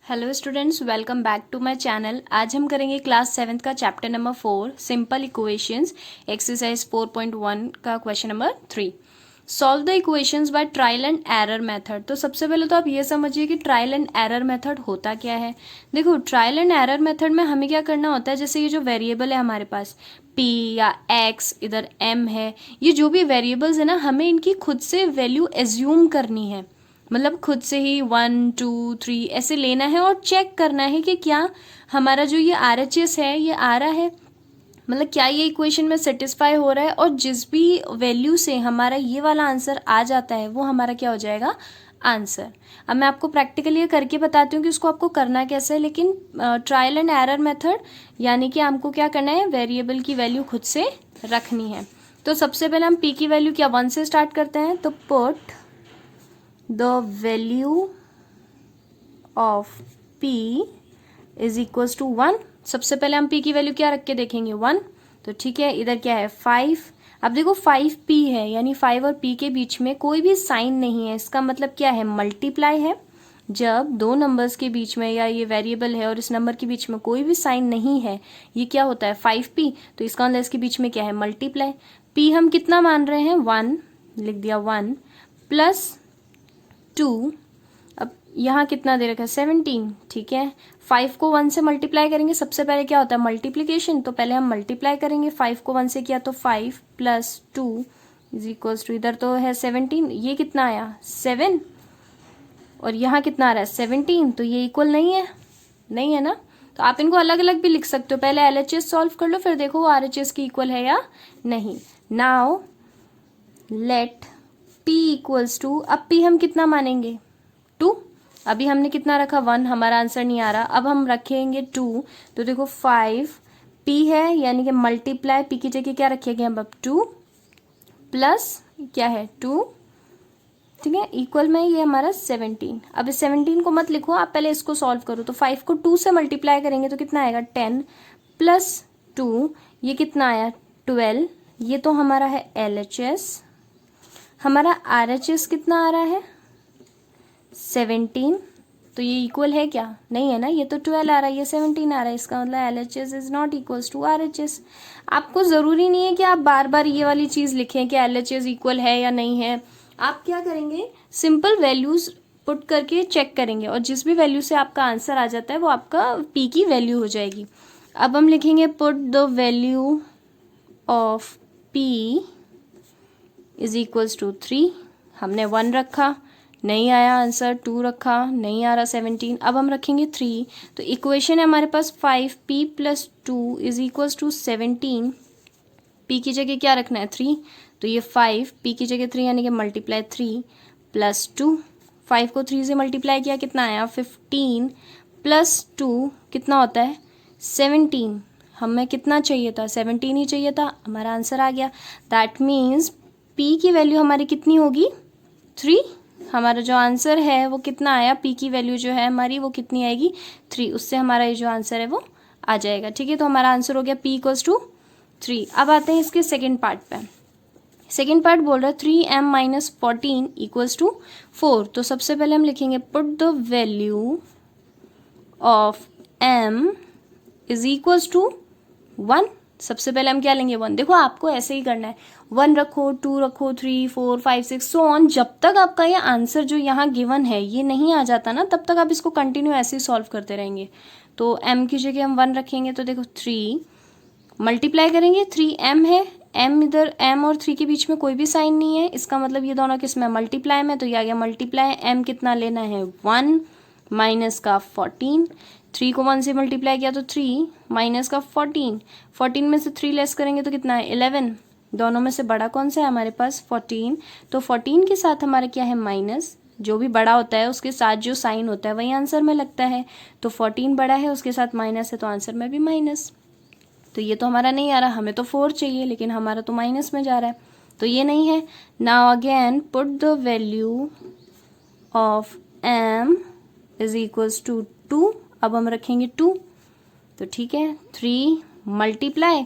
Hello students, welcome back to my channel. आज हम करेंगे क्लास 7th का chapter number 4 simple equations exercise 4.1 का question number 3। Solve the equations by trial and error method. तो सबसे पहले तो आप ये समझिए कि ट्रायल एंड एरर मेथड होता क्या है। देखो, ट्रायल एंड एरर मेथड में हमें क्या करना होता है, जैसे ये जो वेरिएबल है हमारे पास p या x, इधर m है, ये जो भी वेरिएबल्स है ना, हमें इनकी खुद से वैल्यू एज्यूम करनी है। मतलब खुद से ही 1 2 3 ऐसे लेना है और चेक करना है कि क्या हमारा जो ये RHS है ये आ रहा है, मतलब क्या ये इक्वेशन में सेटिस्फाई हो रहा है। और जिस भी वैल्यू से हमारा ये वाला आंसर आ जाता है वो हमारा क्या हो जाएगा, आंसर। अब मैं आपको प्रैक्टिकली ये करके बताती हूँ कि उसको आपको करना कैसे है। लेकिन ट्रायल एंड एरर मेथड यानी कि हमको क्या करना है, वेरिएबल की वैल्यू खुद से रखनी है। तो सबसे पहले हम p की वैल्यू क्या 1 से स्टार्ट करते हैं। तो put the value of p is equals to 1। सबसे पहले हम p की वैल्यू क्या रख के देखेंगे, 1। तो ठीक है, इधर क्या है 5। अब देखो 5p है, यानी 5 और p के बीच में कोई भी साइन नहीं है। इसका मतलब क्या है, मल्टीप्लाई है। जब दो नंबर्स के बीच में या ये वेरिएबल है और इस नंबर के बीच में कोई भी साइन नहीं है, ये क्या होता है 5p। तो इसका मतलब इसके बीच में क्या है, मल्टीप्लाई। p हम कितना मान रहे हैं, 1, लिख दिया 1 प्लस 2। अब यहाँ कितना दे रखा है 17, ठीक है। 5 को 1 से मल्टीप्लाई करेंगे, सबसे पहले क्या होता है मल्टीप्लिकेशन, तो पहले हम मल्टीप्लाई करेंगे। 5 को 1 से किया तो 5 प्लस 2 इज इक्वल्स टू, इधर तो है 17, ये कितना आया 7, और यहाँ कितना आ रहा है 17। तो ये इक्वल नहीं है, नहीं है ना। तो आप इनको अलग अलग भी लिख सकते हो, पहले LHS सॉल्व कर लो, फिर देखो वो RHS की इक्वल है या नहीं। Now let p equals to, अब p हम कितना मानेंगे 2। अभी हमने कितना रखा 1, हमारा आंसर नहीं आ रहा। अब हम रखेंगे 2। तो देखो 5 p है, यानी कि मल्टीप्लाई p की जगह क्या रखेंगे हम अब 2 प्लस क्या है 2, ठीक है, इक्वल में ये हमारा 17। अब इस 17 को मत लिखो, आप पहले इसको सॉल्व करो। तो 5 को 2 से मल्टीप्लाई करेंगे तो कितना आएगा 10 प्लस 2, ये कितना आया 12। ये तो हमारा है LHS। हमारा RHS कितना आ रहा है 17। तो ये इक्वल है क्या, नहीं है ना, ये तो 12 आ रहा है, ये 17 आ रहा है। इसका मतलब LHS is not equals to RHS। आपको ज़रूरी नहीं है कि आप बार बार ये वाली चीज़ लिखें कि LHS इक्वल है या नहीं है। आप क्या करेंगे, सिंपल वैल्यूज पुट करके चेक करेंगे, और जिस भी वैल्यू से आपका आंसर आ जाता है वो आपका p की वैल्यू हो जाएगी। अब हम लिखेंगे put the value of p is equals to 3। हमने 1 रखा, नहीं आया आंसर, 2 रखा, नहीं आ रहा 17। अब हम रखेंगे 3। तो इक्वेशन है हमारे पास 5p plus 2 is equals to 17। p की जगह क्या रखना है 3, तो ये 5 p की जगह 3 यानी कि मल्टीप्लाई 3 प्लस 2। 5 को 3 से मल्टीप्लाई किया, कितना आया 15 प्लस 2 कितना होता है 17। हमें कितना चाहिए था 17 ही चाहिए था, हमारा आंसर आ गया। दैट मीन्स p की वैल्यू हमारी कितनी होगी 3। हमारा जो आंसर है वो कितना आया, p की वैल्यू जो है हमारी वो कितनी आएगी 3, उससे हमारा ये जो आंसर है वो आ जाएगा। ठीक है, तो हमारा आंसर हो गया p इक्वल्स टू 3। अब आते हैं इसके सेकेंड पार्ट पे। सेकेंड पार्ट बोल रहा है 3m माइनस 14 इक्वल्स टू 4। तो सबसे पहले हम लिखेंगे put the value of m is equals to 1। सबसे पहले हम क्या लेंगे 1। देखो आपको ऐसे ही करना है, 1 रखो, 2 रखो, 3 4 5 6 सो ऑन। जब तक आपका ये आंसर जो यहाँ गिवन है ये नहीं आ जाता ना, तब तक आप इसको कंटिन्यू ऐसे ही सॉल्व करते रहेंगे। तो m की जगह हम 1 रखेंगे, तो देखो 3 मल्टीप्लाई करेंगे, 3m है, m इधर m और 3 के बीच में कोई भी साइन नहीं है, इसका मतलब ये दोनों किस में मल्टीप्लाई में, तो ये आ गया मल्टीप्लाई। m कितना लेना है 1 माइनस का 14। 3 को 1 से मल्टीप्लाई किया तो 3 माइनस का 14। 14 में से 3 लेस करेंगे तो कितना है 11। दोनों में से बड़ा कौन सा है हमारे पास 14। तो 14 के साथ हमारा क्या है माइनस, जो भी बड़ा होता है उसके साथ जो साइन होता है वही आंसर में लगता है। तो 14 बड़ा है, उसके साथ माइनस है, तो आंसर में भी माइनस। तो ये तो हमारा नहीं आ रहा, हमें तो 4 चाहिए, लेकिन हमारा तो माइनस में जा रहा है, तो ये नहीं है। Now again put the value of m is equals to 2। अब हम रखेंगे 2। तो ठीक है, 3 मल्टीप्लाई,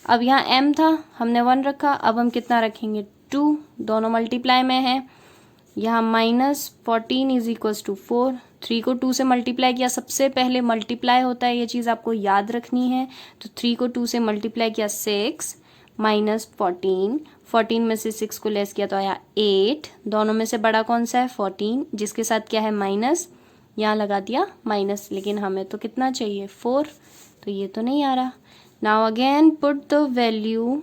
अब यहाँ m था, हमने 1 रखा, अब हम कितना रखेंगे 2, दोनों मल्टीप्लाई में है। यहाँ माइनस 14 इज इक्वल्स टू 4, 3 को 2 से मल्टीप्लाई किया, सबसे पहले मल्टीप्लाई होता है, ये चीज़ आपको याद रखनी है। तो 3 को 2 से मल्टीप्लाई किया 6 माइनस 14, 14 में से 6 को लेस किया तो आया 8। दोनों में से बड़ा कौन सा है? 14, जिसके साथ क्या है? माइनस। यहाँ लगा दिया माइनस, लेकिन हमें तो कितना चाहिए? 4, तो ये तो नहीं आ रहा। Now again put the value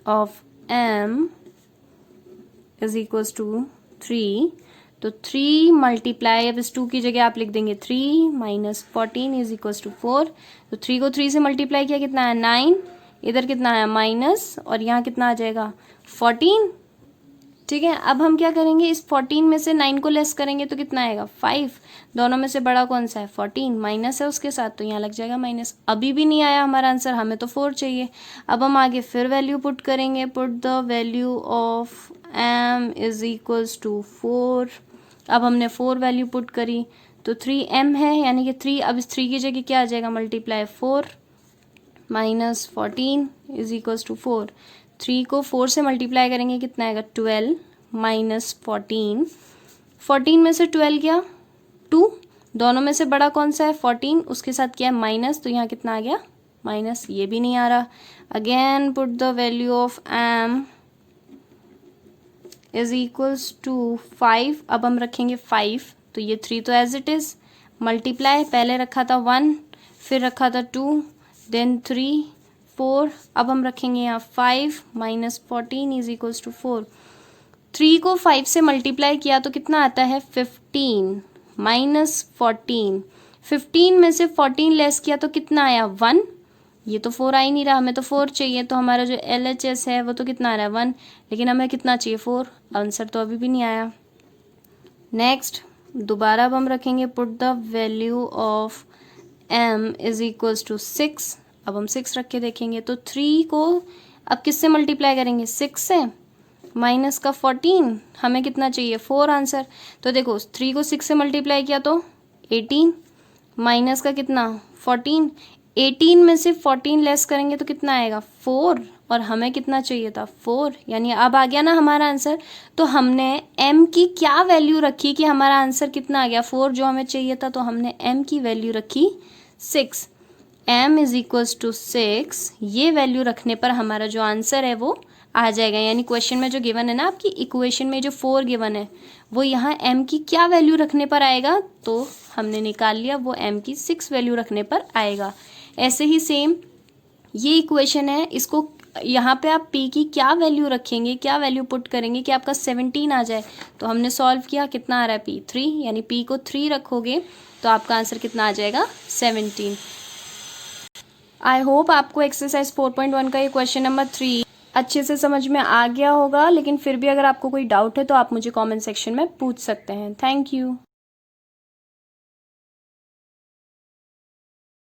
of m is equals to 3। तो 3 मल्टीप्लाई, अब इस 2 की जगह आप लिख देंगे 3 माइनस 14 इज इक्वल्स टू 4। तो 3 को 3 से मल्टीप्लाई किया, कितना है? 9। इधर कितना है? माइनस, और यहाँ कितना आ जाएगा? 14। ठीक है, अब हम क्या करेंगे? इस 14 में से 9 को लेस करेंगे तो कितना आएगा? 5। दोनों में से बड़ा कौन सा है? 14, माइनस है उसके साथ, तो यहाँ लग जाएगा माइनस। अभी भी नहीं आया हमारा आंसर, हमें तो 4 चाहिए। अब हम आगे फिर वैल्यू पुट करेंगे। Put the value of m is equals to 4। अब हमने 4 वैल्यू पुट करी तो 3m है, यानी कि 3, अब इस 3 की जगह क्या आ जाएगा? Multiply 4 minus 14 is equals to 4। 3 को 4 से मल्टीप्लाई करेंगे, कितना आएगा? 12 माइनस 14। 14 में से 12 क्या? 2। दोनों में से बड़ा कौन सा है? 14, उसके साथ क्या है? माइनस, तो यहाँ कितना आ गया? माइनस। ये भी नहीं आ रहा। Again put the value of m is equals to 5। अब हम रखेंगे 5, तो ये 3 तो एज इट इज मल्टीप्लाई, पहले रखा था 1, फिर रखा था 2, देन 3, 4। अब हम रखेंगे यहाँ 5 माइनस 14 इज इक्वल्स टू 4। 3 को 5 से मल्टीप्लाई किया तो कितना आता है? 15 माइनस 14। 15 में से 14 लेस किया तो कितना आया? 1। ये तो 4 आ ही नहीं रहा, हमें तो 4 चाहिए, तो हमारा जो LHS है वो तो कितना आ रहा है? 1, लेकिन हमें कितना चाहिए? 4। आंसर तो अभी भी नहीं आया। नेक्स्ट दोबारा अब हम रखेंगे put the value of m is equals to 6। अब हम 6 रख के देखेंगे तो 3 को अब किससे मल्टीप्लाई करेंगे? 6 से, माइनस का 14, हमें कितना चाहिए? 4 आंसर। तो देखो 3 को 6 से मल्टीप्लाई किया तो 18, माइनस का कितना? 14। 18 में से 14 लेस करेंगे तो कितना आएगा? 4, और हमें कितना चाहिए था? 4। यानी अब आ गया ना हमारा आंसर। तो हमने m की क्या वैल्यू रखी कि हमारा आंसर कितना आ गया? 4 जो हमें चाहिए था, तो हमने m की वैल्यू रखी 6। m is equals to 6। ये वैल्यू रखने पर हमारा जो आंसर है वो आ जाएगा। यानी क्वेश्चन में जो गिवन है ना आपकी इक्वेशन में, जो 4 गिवन है, वो यहाँ m की क्या वैल्यू रखने पर आएगा? तो हमने निकाल लिया, वो m की 6 वैल्यू रखने पर आएगा। ऐसे ही सेम ये इक्वेशन है, इसको यहाँ पे आप p की क्या वैल्यू रखेंगे, क्या वैल्यू पुट करेंगे कि आपका 17 आ जाए? तो हमने सॉल्व किया, कितना आ रहा है? p 3, यानी p को 3 रखोगे तो आपका आंसर कितना आ जाएगा? 17। आई होप आपको एक्सरसाइज 4.1 का ये क्वेश्चन नंबर 3 अच्छे से समझ में आ गया होगा, लेकिन फिर भी अगर आपको कोई डाउट है तो आप मुझे कमेंट सेक्शन में पूछ सकते हैं। Thank you.